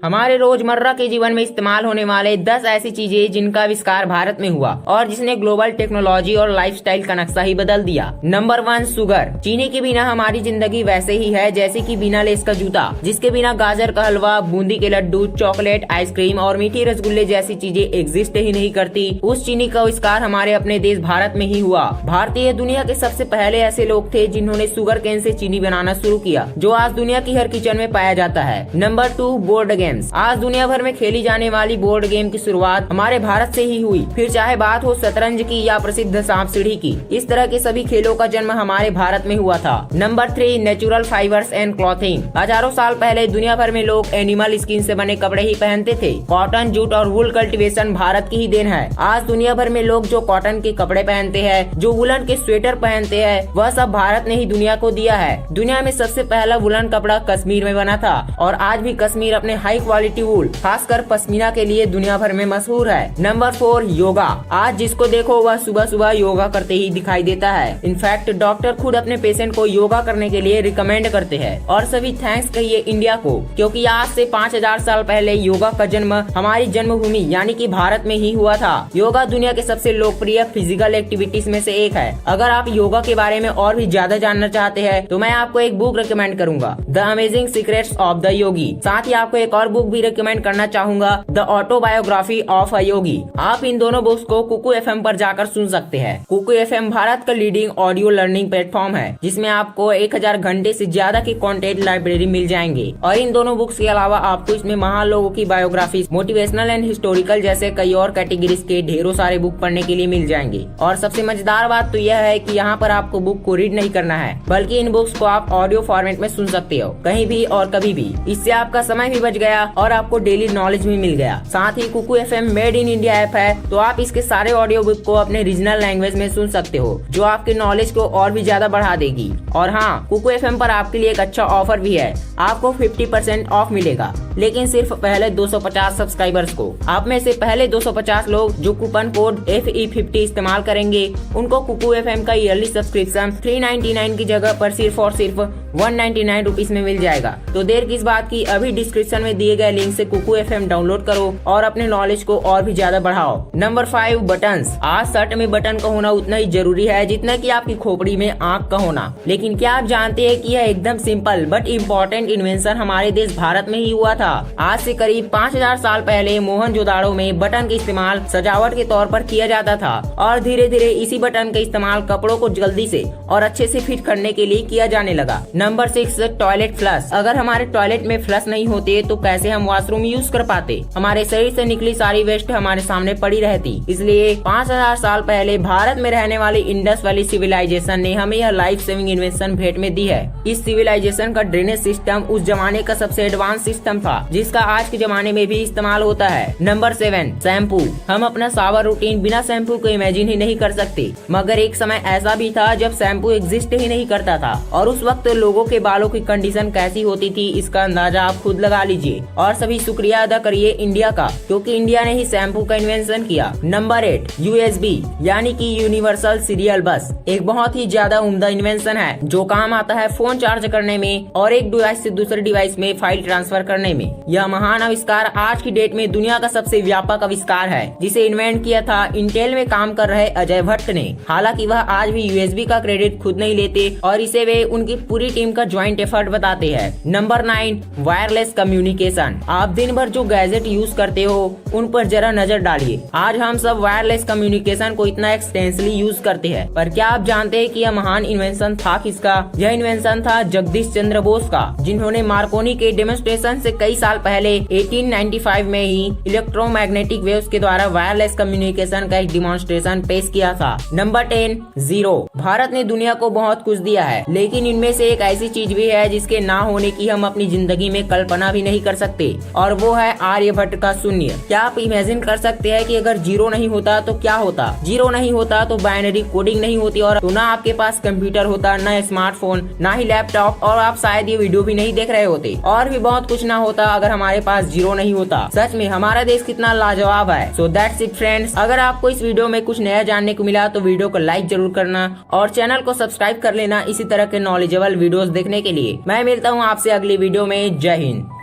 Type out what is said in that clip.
हमारे रोजमर्रा के जीवन में इस्तेमाल होने वाले 10 ऐसी चीजें जिनका आविष्कार भारत में हुआ और जिसने ग्लोबल टेक्नोलॉजी और लाइफस्टाइल का नक्शा ही बदल दिया। Number 1, sugar. चीनी के बिना हमारी जिंदगी वैसे ही है जैसे कि बिना लेस का जूता, जिसके बिना गाजर का हलवा, बूंदी के लड्डू, चॉकलेट, आइसक्रीम और मीठी रसगुल्ले जैसी चीजें एग्जिस्ट ही नहीं करती। उस चीनी का आविष्कार हमारे अपने देश भारत में ही हुआ। भारतीय दुनिया के सबसे पहले ऐसे लोग थे जिन्होंने शुगर केन से चीनी बनाना शुरू किया, जो आज दुनिया की हर किचन में पाया जाता है। Number 2, board games. आज दुनिया भर में खेली जाने वाली बोर्ड गेम की शुरुआत हमारे भारत से ही हुई। फिर चाहे बात हो शतरंज की या प्रसिद्ध सांप सीढ़ी की, इस तरह के सभी खेलों का जन्म हमारे भारत में हुआ था। Number 3, natural fibres and clothing. हजारों साल पहले दुनिया भर में लोग एनिमल स्किन से बने कपड़े ही पहनते थे। कॉटन, जूट और वूल कल्टीवेशन भारत की ही देन है। आज दुनिया भर में लोग जो कॉटन के कपड़े पहनते हैं, जो वुलन के स्वेटर पहनते हैं, वह सब भारत ने ही दुनिया को दिया है। दुनिया में सबसे पहला वुलन कपड़ा कश्मीर में बना था और आज भी कश्मीर अपने हाई क्वालिटी वूल, खासकर पश्मीना के लिए दुनिया भर में मशहूर है। नंबर 4, योगा। आज जिसको देखो वह सुबह सुबह योगा करते ही दिखाई देता है। इनफैक्ट डॉक्टर खुद अपने पेशेंट को योगा करने के लिए रिकमेंड करते हैं। और सभी थैंक्स कहिए इंडिया को, क्योंकि आज से 5000 साल पहले योगा का जन्म हमारी जन्मभूमि यानी कि भारत में ही हुआ था। योगा दुनिया के सबसे लोकप्रिय फिजिकल एक्टिविटीज में से एक है। अगर आप योगा के बारे में और भी ज्यादा जानना चाहते हैं तो मैं आपको एक बुक रिकमेंड करूंगा, the amazing secrets of the yogi. साथ ही आपको एक और बुक भी रिकमेंड करना चाहूंगा, द ऑटोबायोग्राफी ऑफ अ योगी। आप इन दोनों बुक्स को कुकू एफएम पर जाकर सुन सकते हैं। कुकू एफएम भारत का लीडिंग ऑडियो लर्निंग प्लेटफॉर्म है, जिसमें आपको 1000 घंटे से ज्यादा की कंटेंट लाइब्रेरी मिल जाएंगे। और इन दोनों बुक्स के अलावा आपको इसमें महान लोगों की बायोग्राफी, मोटिवेशनल एंड हिस्टोरिकल जैसे कई और कैटेगरीज के ढेरों सारे बुक पढ़ने के लिए मिल जाएंगे। और सबसे मजेदार बात तो यह है कि यहाँ पर आपको बुक को रीड नहीं करना है, बल्कि इन बुक्स को आप ऑडियो फॉर्मेट में सुन सकते हो, कहीं भी और कभी भी। इससे आपका समय भी बच गया और आपको डेली नॉलेज भी मिल गया। साथ ही Kuku FM made in India app है, तो आप इसके सारे ऑडियो बुक को अपने रीजनल लैंग्वेज में सुन सकते हो, जो आपके नॉलेज को और भी ज्यादा बढ़ा देगी। और हाँ, कुकू एफएम पर आपके लिए एक अच्छा ऑफर भी है। आपको 50% ऑफ मिलेगा, लेकिन सिर्फ पहले 250 सब्सक्राइबर्स को। आप में से पहले 250 लोग जो कूपन कोड FE50 इस्तेमाल करेंगे, उनको कुकू एफएम का ईयरली सब्सक्रिप्शन 399 की जगह पर सिर्फ और सिर्फ 199 रुपीज में मिल जाएगा। तो देर किस बात की, अभी डिस्क्रिप्शन में दिए गए लिंक से कुकू एफएम डाउनलोड करो और अपने नॉलेज को और भी ज्यादा बढ़ाओ। Number 5, buttons. आज शर्ट में बटन का होना उतना ही जरूरी है जितना कि आपकी खोपड़ी में आँख का होना। लेकिन क्या आप जानते हैं कि यह एकदम सिंपल बट इम्पोर्टेंट इन्वेंशन हमारे देश भारत में ही हुआ था। आज से करीब 5000 साल पहले मोहनजोदाड़ो में बटन का इस्तेमाल सजावट के तौर पर किया जाता था और धीरे धीरे इसी बटन का इस्तेमाल कपड़ों को जल्दी से और अच्छे से फिट करने के लिए किया जाने लगा। Number 6, toilet flush. अगर हमारे टॉयलेट में फ्लश नहीं होते तो कैसे हम वॉशरूम यूज कर पाते? हमारे शरीर से निकली सारी वेस्ट हमारे सामने पड़ी रहती। इसलिए 5000 साल पहले भारत में रहने वाली इंडस वैली सिविलाइजेशन ने हमें यह लाइफ सेविंग इन्वेंशन भेंट में दी है। इस सिविलाइजेशन का ड्रेनेज सिस्टम उस जमाने का सबसे एडवांस सिस्टम था, जिसका आज के जमाने में भी इस्तेमाल होता है। Number 7, shampoo. हम अपना शावर रूटीन बिना शैम्पू को इमेजिन ही नहीं कर सकते, मगर एक समय ऐसा भी था जब शैम्पू एग्जिस्ट ही नहीं करता था। और उस वक्त लोगों के बालों की कंडीशन कैसी होती थी, इसका अंदाजा आप खुद लगा लीजिए। और सभी शुक्रिया अदा करिए इंडिया का, क्योंकि इंडिया ने ही शैम्पू का इन्वेंशन किया। नंबर 8, USB यानी कि यूनिवर्सल सीरियल बस। एक बहुत ही ज्यादा उम्दा इन्वेंशन है, जो काम आता है फोन चार्ज करने में और एक डिवाइस से दूसरे डिवाइस में फाइल ट्रांसफर करने में। यह महान आविष्कार आज की डेट में दुनिया का सबसे व्यापक आविष्कार है, जिसे इन्वेंट किया था इंटेल में काम कर रहे अजय भट्ट ने। हालांकि वह आज भी USB का क्रेडिट खुद नहीं लेते और इसे वे उनकी पूरी टीम का ज्वाइंट एफर्ट बताते हैं। Number 9, wireless communication. आप दिन भर जो गैजेट यूज करते हो उन पर जरा नजर डालिए। आज हम सब वायरलेस कम्युनिकेशन को इतना एक्सटेंसली यूज करते हैं, पर क्या आप जानते हैं कि यह महान इन्वेंशन था किसका? यह इन्वेंशन था जगदीश चंद्र बोस का, जिन्होंने मार्कोनी के डेमोन्स्ट्रेशन से कई साल पहले 1895 में ही इलेक्ट्रोमैग्नेटिक वेव्स के द्वारा वायरलेस कम्युनिकेशन का एक डिमॉन्स्ट्रेशन पेश किया था। Number 10, zero. भारत ने दुनिया को बहुत कुछ दिया है, लेकिन इनमें से एक ऐसी चीज भी है जिसके ना होने की हम अपनी जिंदगी में कल्पना भी नहीं कर सकते, और वो है आर्यभट्ट का शून्य। क्या आप इमेजिन कर सकते हैं कि अगर जीरो नहीं होता तो क्या होता? जीरो नहीं होता तो बाइनरी कोडिंग नहीं होती, और तो ना आपके पास कंप्यूटर होता, ना स्मार्टफोन, ना ही लैपटॉप, और आप शायद ये वीडियो भी नहीं देख रहे होते, और भी बहुत कुछ ना होता अगर हमारे पास जीरो नहीं होता। सच में हमारा देश कितना लाजवाब है। So that's it friends. अगर आपको इस वीडियो में कुछ नया जानने को मिला तो वीडियो को लाइक जरूर करना और चैनल को सब्सक्राइब कर लेना इसी तरह के नॉलेजेबल वीडियोस देखने के लिए। मैं मिलता हूँ आपसे अगली वीडियो में। जय हिंद।